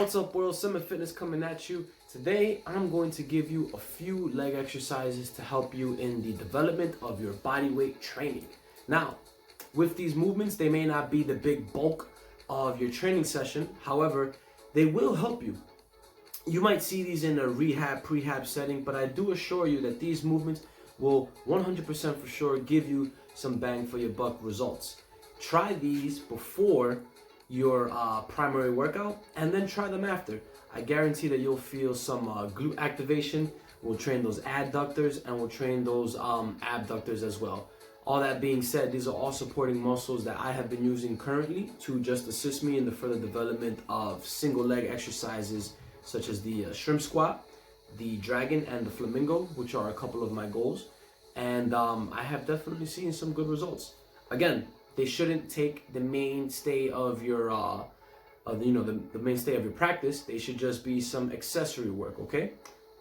What's up, world? Summit Fitness coming at you. Today I'm going to give you a few leg exercises to help you in the development of your body weight training. Now, with these movements, they may not be the big bulk of your training session. However, they will help you. You might see these in a rehab, prehab setting, but I do assure you that these movements will 100% for sure give you some bang for your buck results. Try these before your primary workout and then try them after. I guarantee that you'll feel some glute activation. We'll train those adductors and we'll train those abductors as well. All that being said, these are all supporting muscles that I have been using currently to just assist me in the further development of single leg exercises such as the shrimp squat, the dragon, and the flamingo, which are a couple of my goals. And I have definitely seen some good results. Again, they shouldn't take the mainstay of your, the mainstay of your practice. They should just be some accessory work, okay?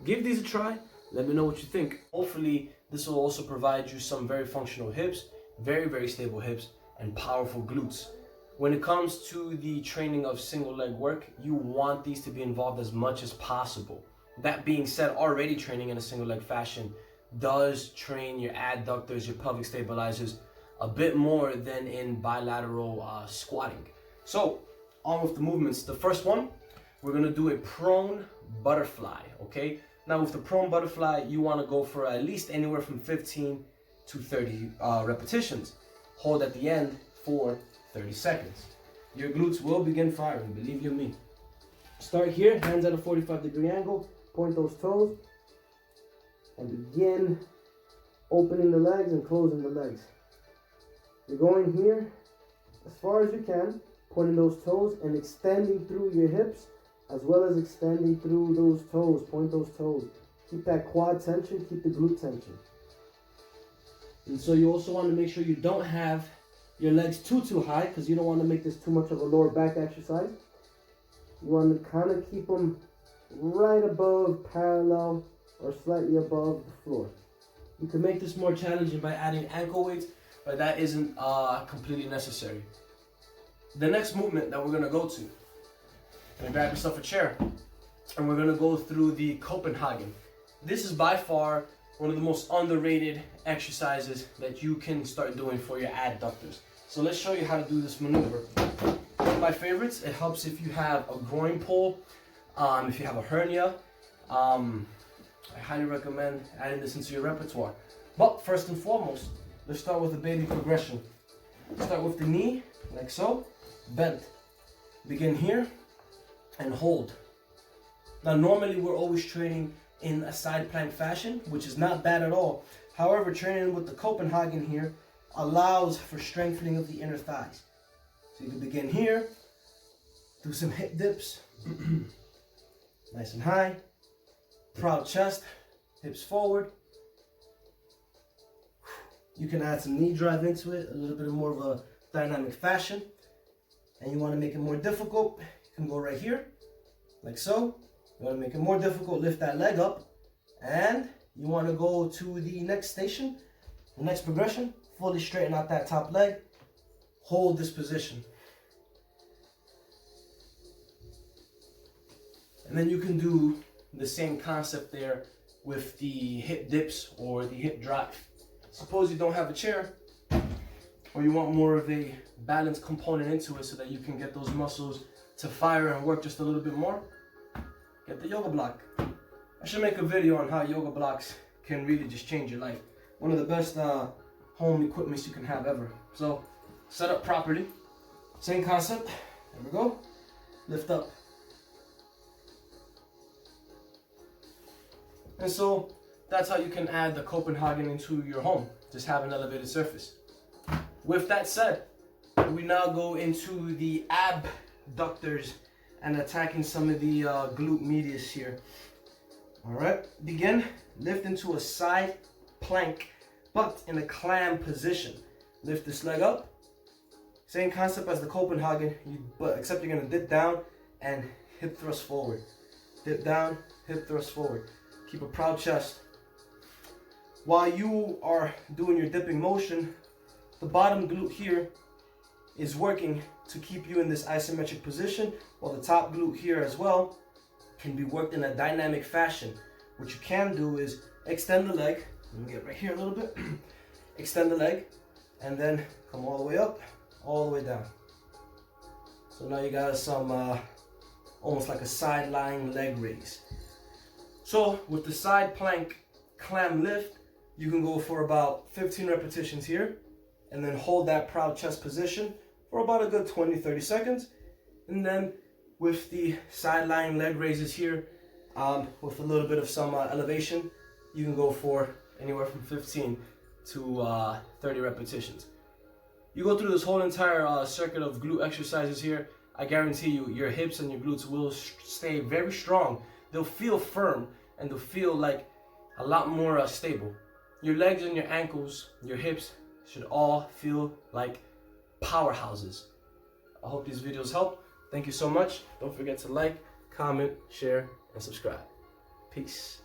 Give these a try. Let me know what you think. Hopefully, this will also provide you some very functional hips, very stable hips, and powerful glutes. When it comes to the training of single leg work, you want these to be involved as much as possible. That being said, already training in a single leg fashion does train your adductors, your pelvic stabilizers, a bit more than in bilateral squatting. So, on with the movements. The first one, we're gonna do a prone butterfly, okay? Now with the prone butterfly, you wanna go for at least anywhere from 15 to 30 repetitions. Hold at the end for 30 seconds. Your glutes will begin firing, believe you me. Start here, hands at a 45-degree angle, point those toes, and begin opening the legs and closing the legs. You're going here as far as you can, pointing those toes and extending through your hips as well as extending through those toes. Point those toes. Keep that quad tension, keep the glute tension. And so you also want to make sure you don't have your legs too high because you don't want to make this too much of a lower back exercise. You want to kind of keep them right above parallel or slightly above the floor. You can make this more challenging by adding ankle weights, but that isn't completely necessary. The next movement that we're gonna go to, grab yourself a chair, and we're gonna go through the Copenhagen. This is by far one of the most underrated exercises that you can start doing for your adductors. So let's show you how to do this maneuver. One of my favorites, it helps if you have a groin pull, if you have a hernia. I highly recommend adding this into your repertoire. But first and foremost, let's start with the baby progression. Start with the knee, like so, bent. Begin here, and hold. Now normally we're always training in a side plank fashion, which is not bad at all. However, training with the Copenhagen here allows for strengthening of the inner thighs. So you can begin here, do some hip dips, nice and high, proud chest, hips forward. You can add some knee drive into it, a little bit more of a dynamic fashion. And you want to make it more difficult, you can go right here, like so. You want to make it more difficult, lift that leg up. And you want to go to the next station, the next progression, fully straighten out that top leg. Hold this position. And then you can do the same concept there with the hip dips or the hip drive. Suppose you don't have a chair, or you want more of a balanced component into it so that you can get those muscles to fire and work just a little bit more. Get the yoga block. I should make a video on how yoga blocks can really just change your life. One of the best home equipments you can have ever. So set up properly. Same concept. There we go. Lift up. And so that's how you can add the Copenhagen into your home. Just have an elevated surface. With that said, we now go into the abductors and attacking some of the glute medius here. All right, begin, lift into a side plank, but in a clam position. Lift this leg up. Same concept as the Copenhagen, except you're gonna dip down and hip thrust forward. Dip down, hip thrust forward. Keep a proud chest. While you are doing your dipping motion, the bottom glute here is working to keep you in this isometric position, while the top glute here as well can be worked in a dynamic fashion. What you can do is extend the leg. Let me get right here a little bit. Extend the leg and then come all the way up, all the way down. So now you got some almost like a side lying leg raise. So with the side plank clam lift, you can go for about 15 repetitions here and then hold that proud chest position for about a good 20-30 seconds. And then with the side lying leg raises here, with a little bit of some elevation, you can go for anywhere from 15 to 30 repetitions. You go through this whole entire circuit of glute exercises here, I guarantee you, your hips and your glutes will stay very strong. They'll feel firm and they'll feel like a lot more stable. Your legs and your ankles, your hips should all feel like powerhouses. I hope these videos help. Thank you so much. Don't forget to like, comment, share, and subscribe. Peace.